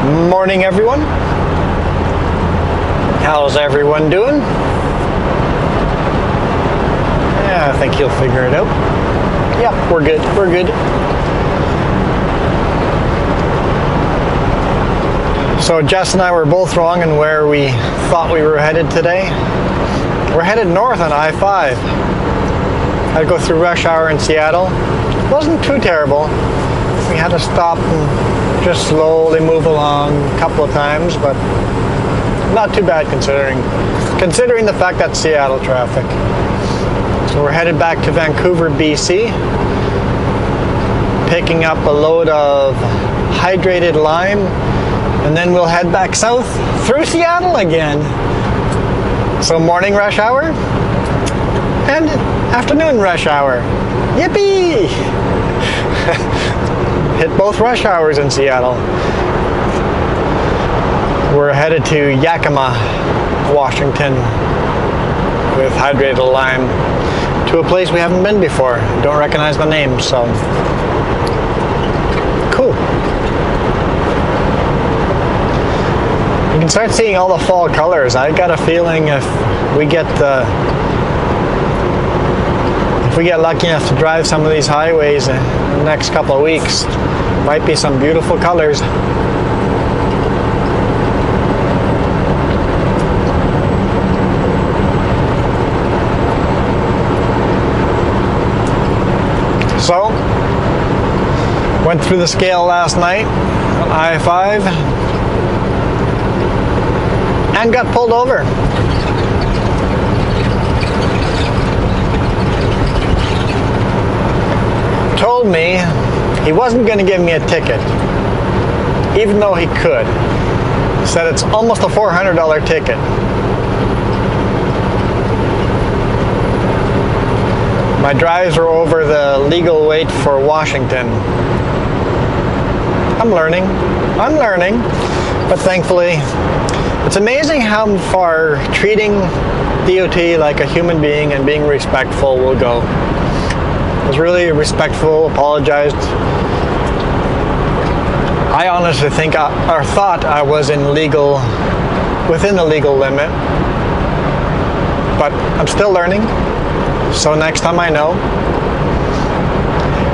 Morning, everyone. How's everyone doing? Yeah, I think you'll figure it out. Yep, we're good. We're good. So Jess and I were both wrong in where we thought we were headed today. We're headed north on I-5. I'd go through rush hour in Seattle. It wasn't too terrible. We had to stop and just slowly move along a couple of times, but not too bad considering the fact that Seattle traffic. So we're headed back to Vancouver, BC, picking up a load of hydrated lime, and then we'll head back south through Seattle again. So morning rush hour and afternoon rush hour. Yippee! Hit both rush hours in Seattle. We're headed to Yakima, Washington with hydrated lime to a place we haven't been before. Don't recognize the name, so cool. You can start seeing all the fall colors. I got a feeling if we get lucky enough to drive some of these highways in the next couple of weeks, might be some beautiful colors. So, went through the scale last night on I-5 and got pulled over. Told me he wasn't going to give me a ticket, even though he could. Said it's almost a $400 ticket. My drives were over the legal weight for Washington. I'm learning, but thankfully, it's amazing how far treating DOT like a human being and being respectful will go. I was really respectful, apologized. I honestly think or thought I was within the legal limit, but I'm still learning. So next time I know.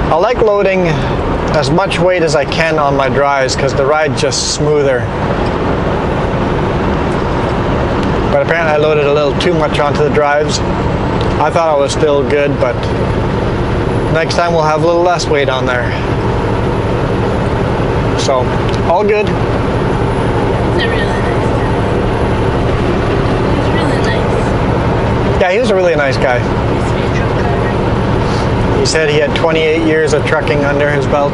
I like loading as much weight as I can on my drives because the ride's just smoother. But apparently I loaded a little too much onto the drives. I thought I was still good, but next time we'll have a little less weight on there. So, all good. He's a really nice guy. He's really nice. Yeah, he was a really nice guy. He said he had 28 years of trucking under his belt.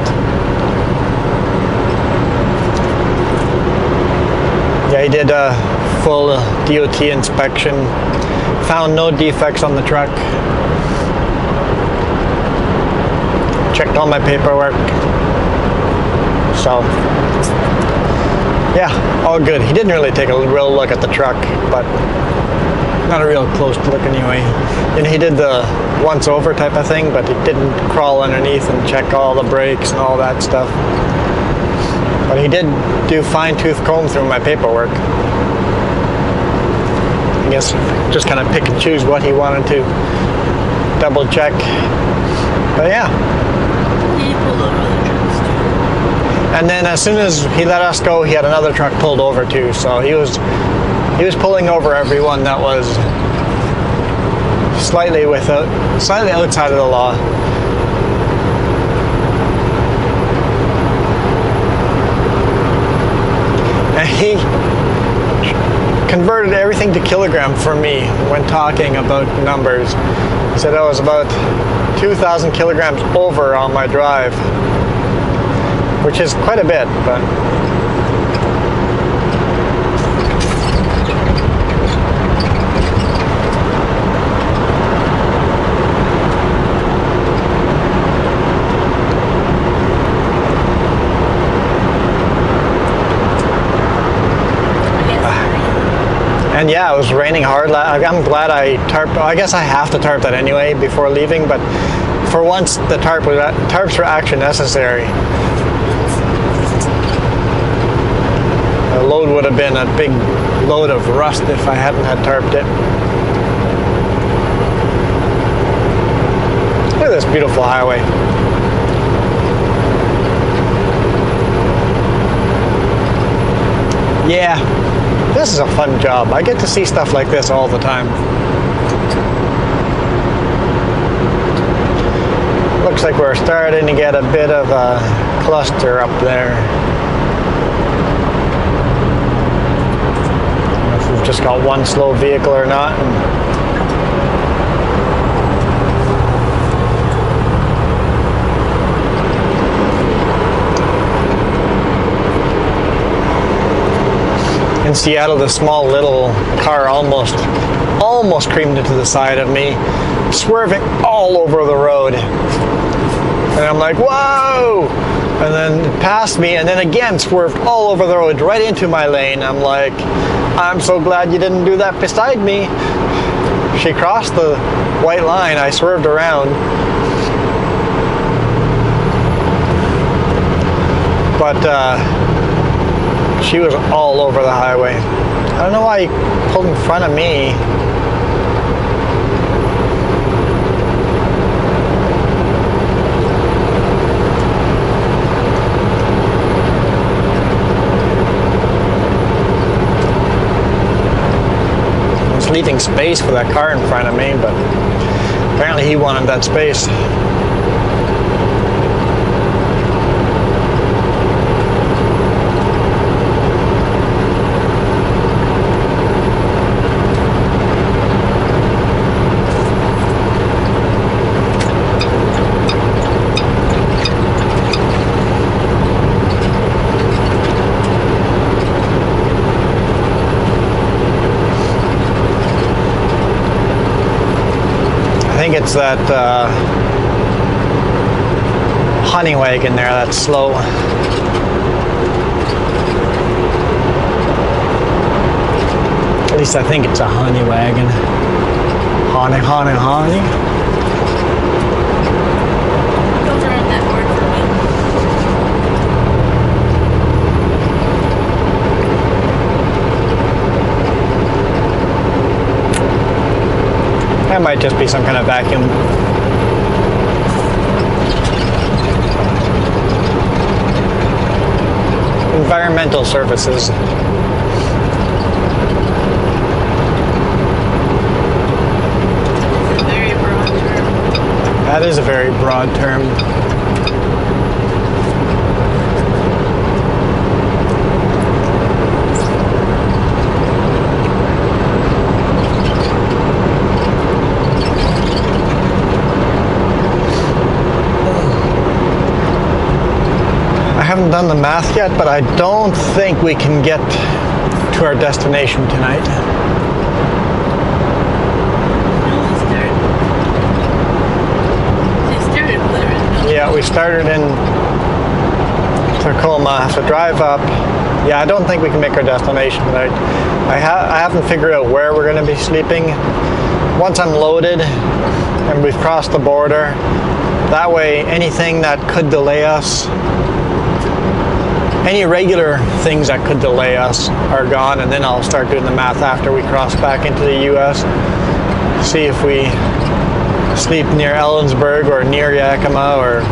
Yeah, he did a full DOT inspection. Found no defects on the truck. Checked all my paperwork. So, yeah, all good. He didn't really take a real look at the truck, but not a real close look anyway. And he did the once over type of thing, but he didn't crawl underneath and check all the brakes and all that stuff. But he did do fine-tooth comb through my paperwork. I guess just kind of pick and choose what he wanted to double check. But yeah. He pulled over the trucks too. And then as soon as he let us go, he had another truck pulled over too. So he was pulling over everyone that was slightly outside of the law. And he converted everything to kilogram for me when talking about numbers. He said I was about 2,000 kilograms over on my drive, which is quite a bit, but and yeah, it was raining hard. I'm glad I tarped. I guess I have to tarp that anyway before leaving, but for once the tarps were actually necessary. load would have been a big load of rust if I hadn't had tarped it. Look at this beautiful highway. Yeah, this is a fun job. I get to see stuff like this all the time. Looks like we're starting to get a bit of a cluster up there. I don't know if we've just got one slow vehicle or not. In Seattle, the small little car almost creamed into the side of me, swerving all over the road. And I'm like, whoa! And then it passed me, and then again swerved all over the road, right into my lane. I'm like, I'm so glad you didn't do that beside me. She crossed the white line, I swerved around. But she was all over the highway. I don't know why he pulled in front of me. I was leaving space for that car in front of me, but apparently he wanted that space. I think it's that honey wagon there that's slow. At least I think it's a honey wagon. Honey, honey, honey. Don't learn that word for me. That might just be some kind of vacuum. Environmental services. It's a very broad term. That is a very broad term. I haven't done the math yet, but I don't think we can get to our destination tonight. They started Blair. Yeah, we started in Tacoma, have to drive up. Yeah, I don't think we can make our destination tonight. I haven't figured out where we're going to be sleeping. Once I'm loaded and we've crossed the border, that way anything that could delay us, any regular things that could delay us are gone, and then I'll start doing the math after we cross back into the US. See if we sleep near Ellensburg or near Yakima, or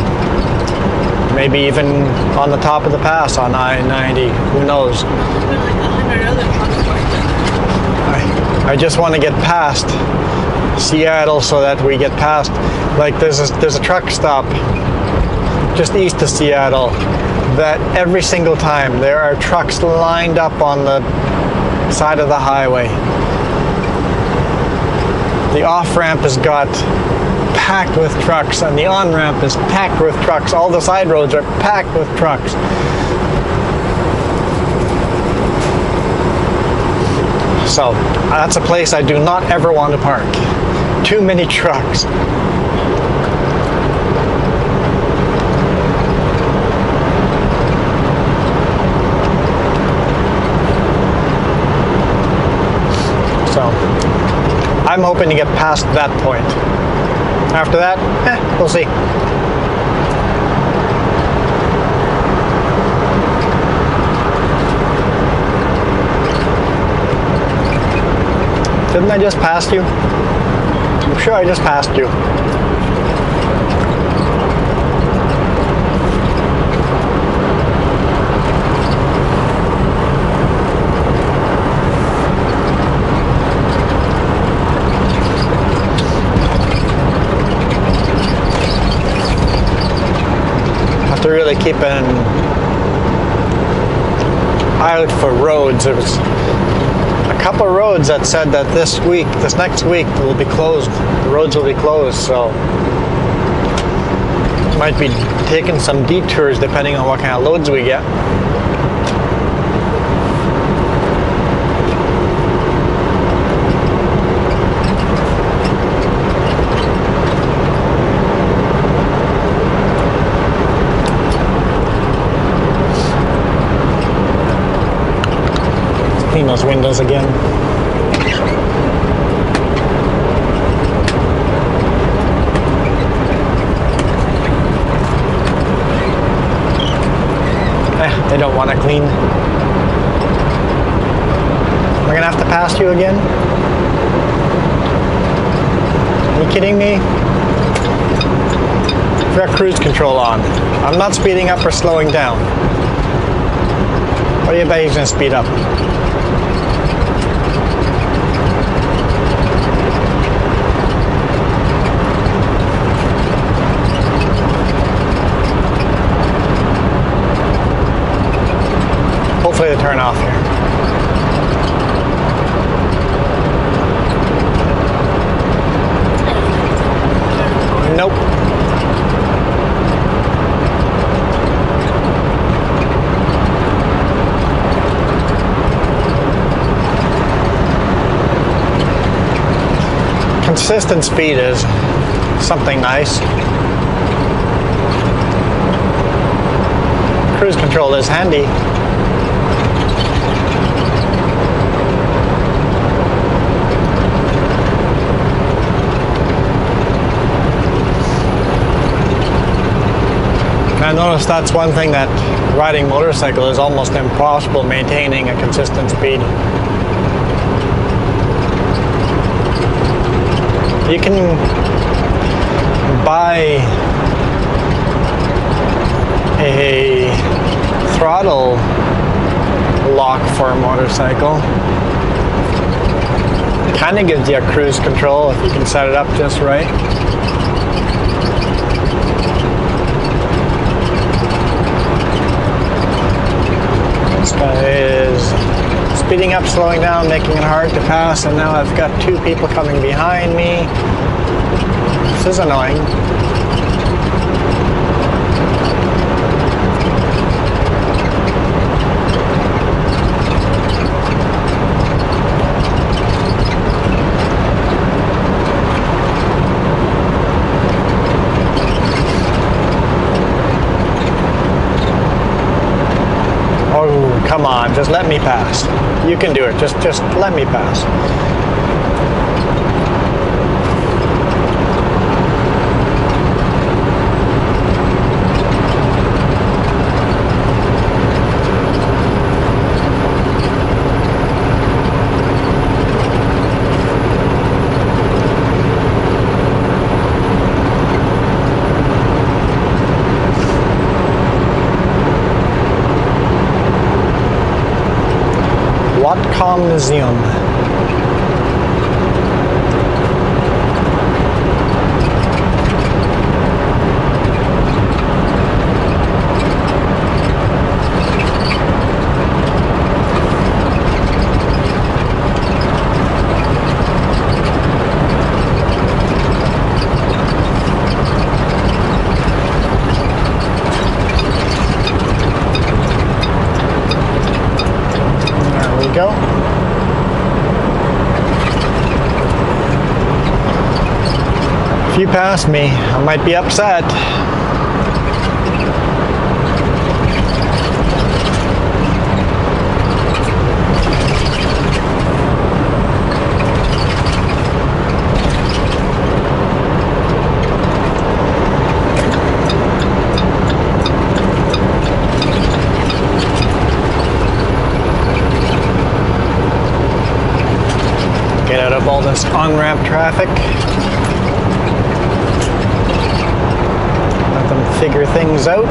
maybe even on the top of the pass on I-90. Who knows? There's been like 100 other trucks like that. I just want to get past Seattle so that we get past, like there's a truck stop just east of Seattle that every single time there are trucks lined up on the side of the highway. The off-ramp has got packed with trucks, and the on-ramp is packed with trucks. All the side roads are packed with trucks. So that's a place I do not ever want to park. Too many trucks. So I'm hoping to get past that point. After that, we'll see. Didn't I just pass you? I'm sure I just passed you. Have to really keep an eye out for roads. There was a couple of roads that said that this next week will be closed. The roads will be closed, so might be taking some detours depending on what kind of loads we get. Clean those windows again. They don't want to clean. Am I gonna have to pass you again? Are you kidding me? I've got cruise control on. I'm not speeding up or slowing down. What do you bet he's gonna speed up? Hopefully they turn off here. Nope. Consistent speed is something nice. Cruise control is handy. I noticed that's one thing that riding motorcycle is almost impossible, maintaining a consistent speed. You can buy a throttle lock for a motorcycle. Kind of gives you a cruise control if you can set it up just right. This guy is speeding up, slowing down, making it hard to pass, and now I've got two people coming behind me. This is annoying. Oh, come on, just let me pass. You can do it, just let me pass. Watcom Museum. Go. If you pass me, I might be upset. all this on-ramp traffic. Let them figure things out.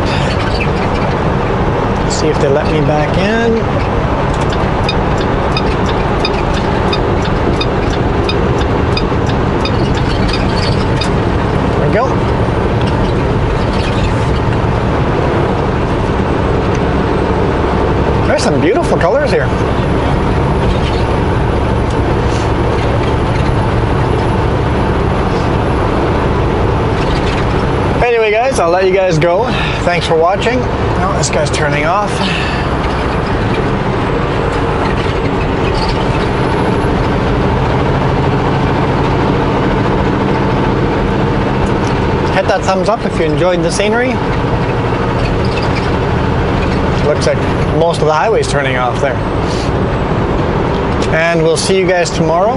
See if they let me back in. There we go. There's some beautiful colors here. Anyway, guys, I'll let you guys go. Thanks for watching. Oh, this guy's turning off. Hit that thumbs up if you enjoyed the scenery. Looks like most of the highway's turning off there. And we'll see you guys tomorrow.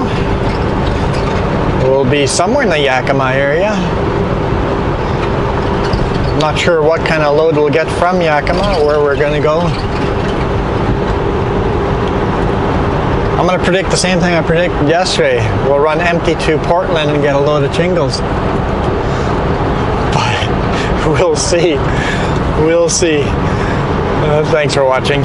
We'll be somewhere in the Yakima area. Not sure what kind of load we'll get from Yakima, where we're going to go. I'm going to predict the same thing I predicted yesterday. We'll run empty to Portland and get a load of shingles. But we'll see. We'll see. Thanks for watching.